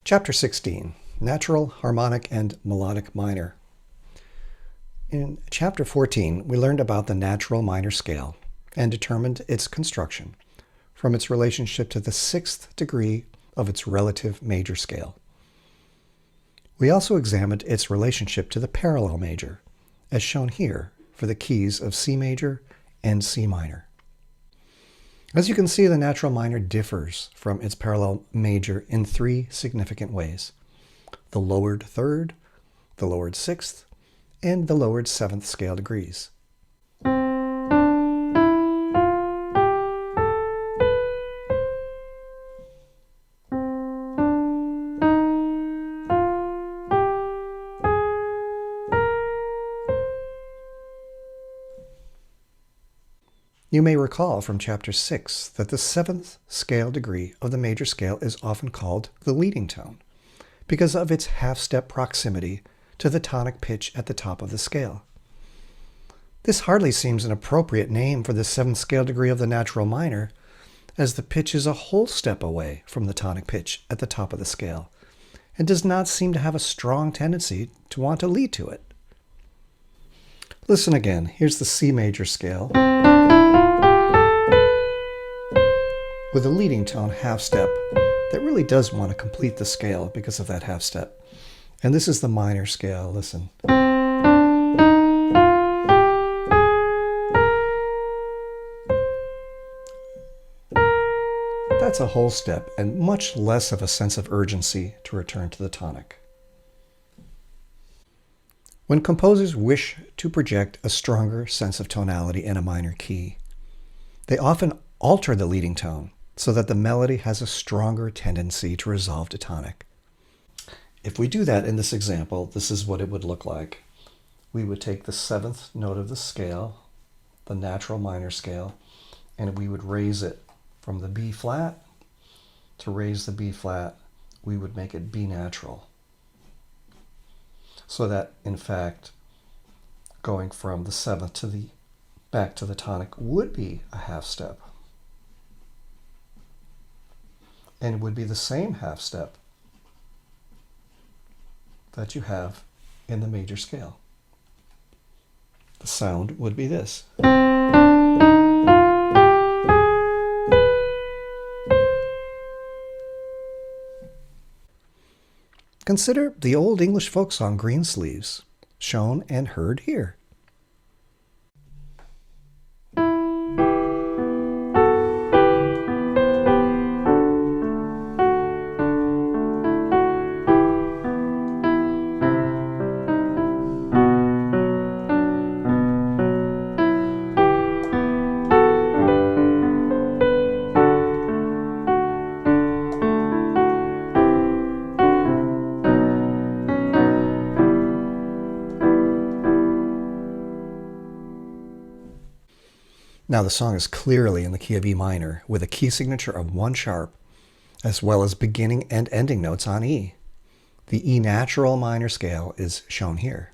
Chapter 16, Natural, Harmonic, and Melodic Minor. In Chapter 14, we learned about the natural minor scale and determined its construction from its relationship to the sixth degree of its relative major scale. We also examined its relationship to the parallel major, as shown here for the keys of C major and C minor. As you can see, the natural minor differs from its parallel major in three significant ways: the lowered third, the lowered sixth, and the lowered seventh scale degrees. You may recall from Chapter 6 that the seventh scale degree of the major scale is often called the leading tone because of its half-step proximity to the tonic pitch at the top of the scale. This hardly seems an appropriate name for the seventh scale degree of the natural minor, as the pitch is a whole step away from the tonic pitch at the top of the scale and does not seem to have a strong tendency to want to lead to it. Listen again. Here's the C major scale with a leading tone half step that really does want to complete the scale because of that half step. And this is the minor scale. Listen. That's a whole step and much less of a sense of urgency to return to the tonic. When composers wish to project a stronger sense of tonality in a minor key, they often alter the leading tone so that the melody has a stronger tendency to resolve to tonic. If we do that in this example, this is what it would look like. We would take the seventh note of the scale, the natural minor scale, and we would raise it from the B flat. To raise the B flat, we would make it B natural. So that, in fact, going from the seventh to the back to the tonic would be a half step. And it would be the same half step that you have in the major scale. The sound would be this. Consider the old English folk song Greensleeves, shown and heard here. Now the song is clearly in the key of E minor, with a key signature of 1 sharp, as well as beginning and ending notes on E. The E natural minor scale is shown here.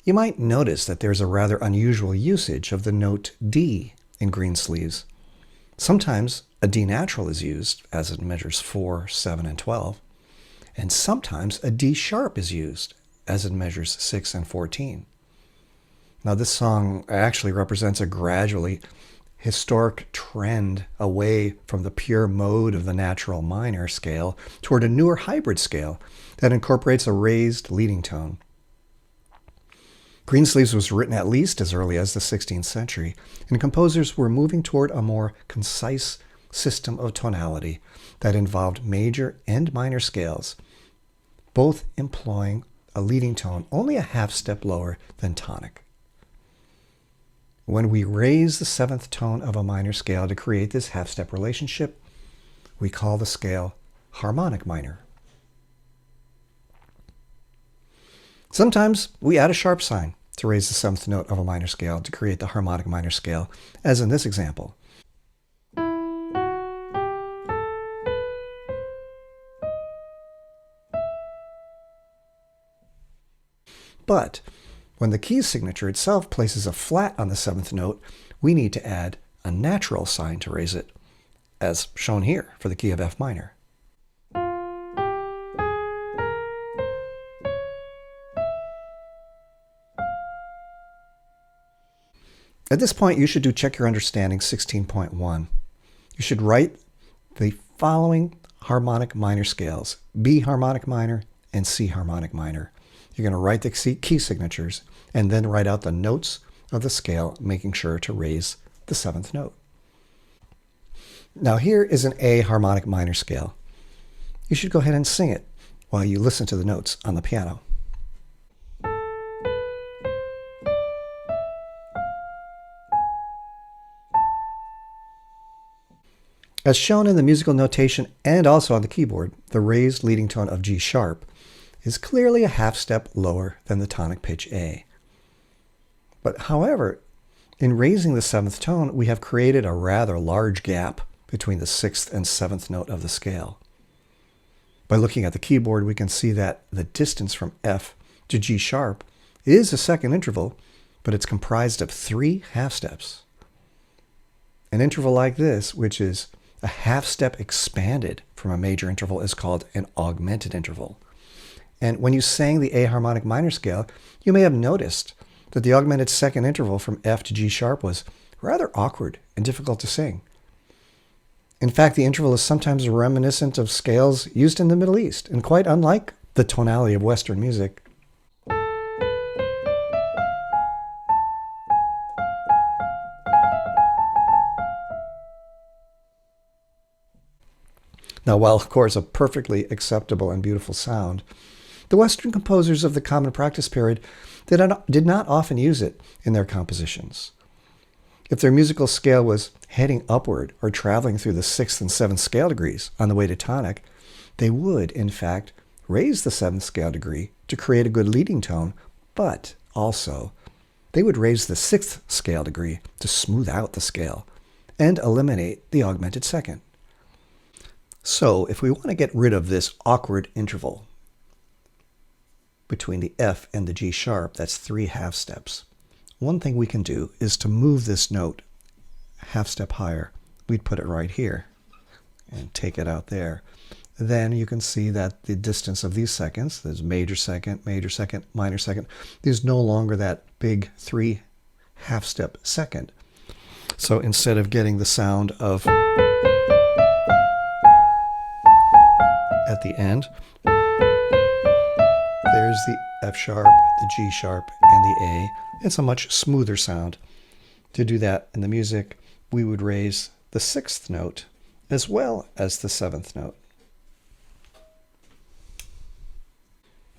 You might notice that there's a rather unusual usage of the note D in Greensleeves. Sometimes a D natural is used, as it measures 4, 7, and 12, and sometimes a D sharp is used, as it measures 6 and 14. Now, this song actually represents a gradually historic trend away from the pure mode of the natural minor scale toward a newer hybrid scale that incorporates a raised leading tone. Greensleeves was written at least as early as the 16th century, and composers were moving toward a more concise system of tonality that involved major and minor scales, both employing a leading tone only a half step lower than tonic. When we raise the seventh tone of a minor scale to create this half-step relationship, we call the scale harmonic minor. Sometimes we add a sharp sign to raise the seventh note of a minor scale to create the harmonic minor scale, as in this example. But when the key signature itself places a flat on the seventh note, we need to add a natural sign to raise it, as shown here for the key of F minor. At this point, you should do Check Your Understanding 16.1. You should write the following harmonic minor scales: B harmonic minor and C harmonic minor. You're going to write the key signatures and then write out the notes of the scale, making sure to raise the seventh note. Now here is an A harmonic minor scale. You should go ahead and sing it while you listen to the notes on the piano. As shown in the musical notation and also on the keyboard, the raised leading tone of G sharp is clearly a half step lower than the tonic pitch A. But however, in raising the seventh tone, we have created a rather large gap between the sixth and seventh note of the scale. By looking at the keyboard, we can see that the distance from F to G sharp is a second interval, but it's comprised of 3 half steps. An interval like this, which is a half step expanded from a major interval, is called an augmented interval. And when you sang the A harmonic minor scale, you may have noticed that the augmented second interval from F to G sharp was rather awkward and difficult to sing. In fact, the interval is sometimes reminiscent of scales used in the Middle East, and quite unlike the tonality of Western music. Now, while of course a perfectly acceptable and beautiful sound, the Western composers of the Common Practice period did not often use it in their compositions. If their musical scale was heading upward or traveling through the 6th and 7th scale degrees on the way to tonic, they would, in fact, raise the 7th scale degree to create a good leading tone, but also they would raise the 6th scale degree to smooth out the scale and eliminate the augmented second. So if we want to get rid of this awkward interval between the F and the G sharp, that's 3 half steps, one thing we can do is to move this note half step higher. We'd put it right here and take it out there. Then you can see that the distance of these seconds, there's major second, minor second, is no longer that big 3 half step second. So instead of getting the sound of at the end, there's the F sharp, the G sharp, and the A. It's a much smoother sound. To do that in the music, we would raise the 6th note as well as the 7th note.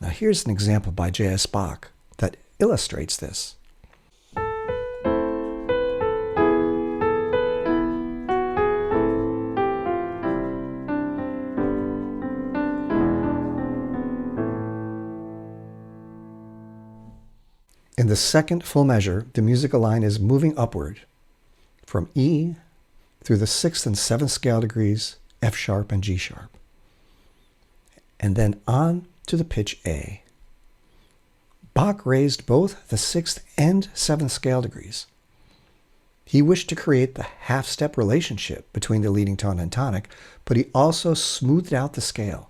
Now here's an example by J.S. Bach that illustrates this. In the second full measure, the musical line is moving upward from E through the 6th and 7th scale degrees, F sharp and G sharp, and then on to the pitch A. Bach raised both the 6th and 7th scale degrees. He wished to create the half-step relationship between the leading tone and tonic, but he also smoothed out the scale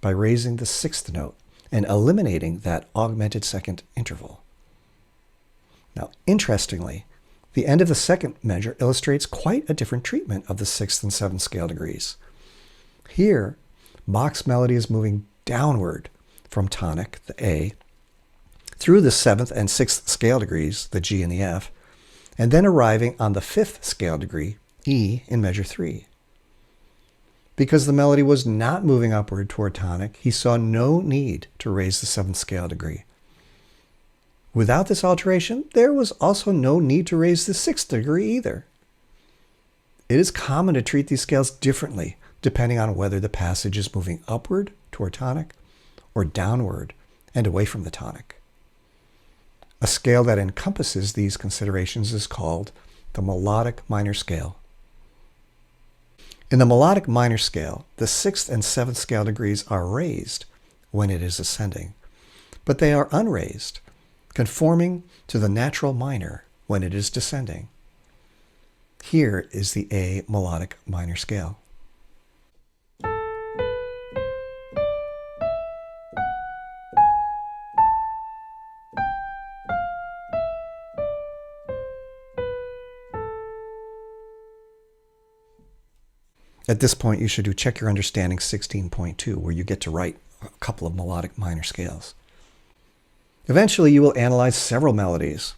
by raising the 6th note and eliminating that augmented second interval. Now, interestingly, the end of the second measure illustrates quite a different treatment of the 6th and 7th scale degrees. Here, Bach's melody is moving downward from tonic, the A, through the 7th and 6th scale degrees, the G and the F, and then arriving on the 5th scale degree, E, in measure 3. Because the melody was not moving upward toward tonic, he saw no need to raise the 7th scale degree. Without this alteration, there was also no need to raise the 6th degree either. It is common to treat these scales differently depending on whether the passage is moving upward toward tonic or downward and away from the tonic. A scale that encompasses these considerations is called the melodic minor scale. In the melodic minor scale, the 6th and 7th scale degrees are raised when it is ascending, but they are unraised, conforming to the natural minor when it is descending. Here is the A melodic minor scale. At this point, you should do Check Your Understanding 16.2, where you get to write a couple of melodic minor scales. Eventually, you will analyze several melodies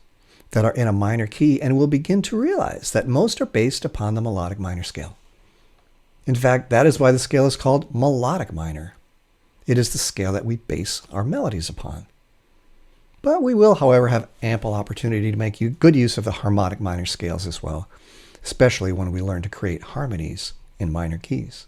that are in a minor key and will begin to realize that most are based upon the melodic minor scale. In fact, that is why the scale is called melodic minor. It is the scale that we base our melodies upon. But we will, however, have ample opportunity to make good use of the harmonic minor scales as well, especially when we learn to create harmonies in minor keys.